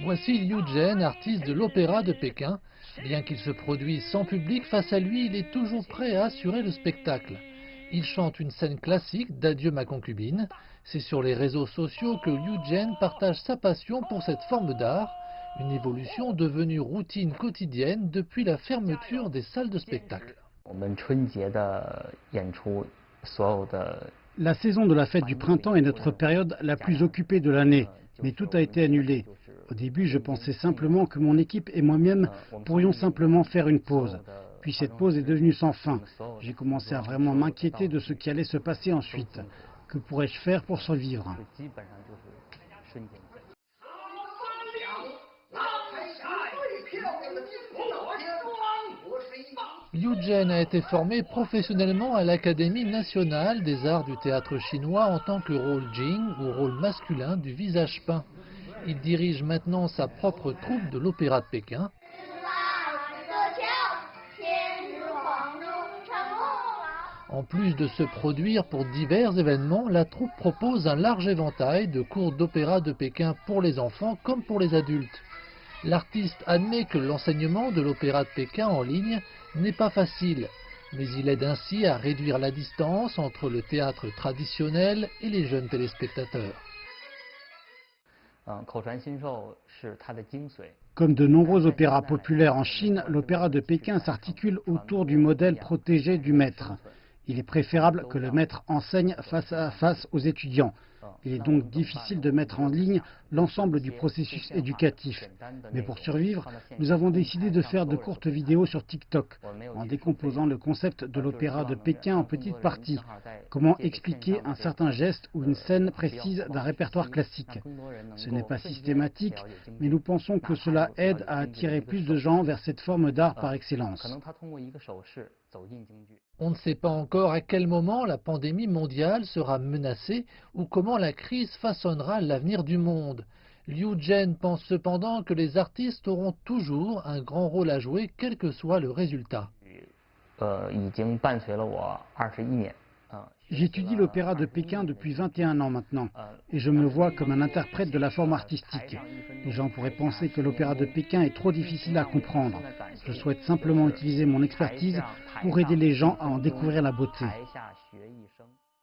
Voici Liu Zhen, artiste de l'Opéra de Pékin. Bien qu'il se produise sans public, face à lui, il est toujours prêt à assurer le spectacle. Il chante une scène classique d'Adieu ma concubine. C'est sur les réseaux sociaux que Liu Zhen partage sa passion pour cette forme d'art, une évolution devenue routine quotidienne depuis la fermeture des salles de spectacle. La saison de la fête du printemps est notre période la plus occupée de l'année, mais tout a été annulé. Au début, je pensais simplement que mon équipe et moi-même pourrions simplement faire une pause. Puis cette pause est devenue sans fin. J'ai commencé à vraiment m'inquiéter de ce qui allait se passer ensuite. Que pourrais-je faire pour survivre ? Liu Zhen a été formé professionnellement à l'Académie nationale des arts du théâtre chinois en tant que rôle Jing ou rôle masculin du visage peint. Il dirige maintenant sa propre troupe de l'Opéra de Pékin. En plus de se produire pour divers événements, la troupe propose un large éventail de cours d'opéra de Pékin pour les enfants comme pour les adultes. L'artiste admet que l'enseignement de l'Opéra de Pékin en ligne n'est pas facile, mais il aide ainsi à réduire la distance entre le théâtre traditionnel et les jeunes téléspectateurs. Comme de nombreux opéras populaires en Chine, l'Opéra de Pékin s'articule autour du modèle protégé du maître. Il est préférable que le maître enseigne face à face aux étudiants. Il est donc difficile de mettre en ligne l'ensemble du processus éducatif. Mais pour survivre, nous avons décidé de faire de courtes vidéos sur TikTok, en décomposant le concept de l'Opéra de Pékin en petites parties. Comment expliquer un certain geste ou une scène précise d'un répertoire classique. Ce n'est pas systématique, mais nous pensons que cela aide à attirer plus de gens vers cette forme d'art par excellence. On ne sait pas encore à quel moment la pandémie mondiale sera menacée ou comment la crise façonnera l'avenir du monde. Liu Zhen pense cependant que les artistes auront toujours un grand rôle à jouer, quel que soit le résultat. J'étudie l'opéra de Pékin depuis 21 ans maintenant, et je me vois comme un interprète de la forme artistique. Les gens pourraient penser que l'opéra de Pékin est trop difficile à comprendre. Je souhaite simplement utiliser mon expertise pour aider les gens à en découvrir la beauté.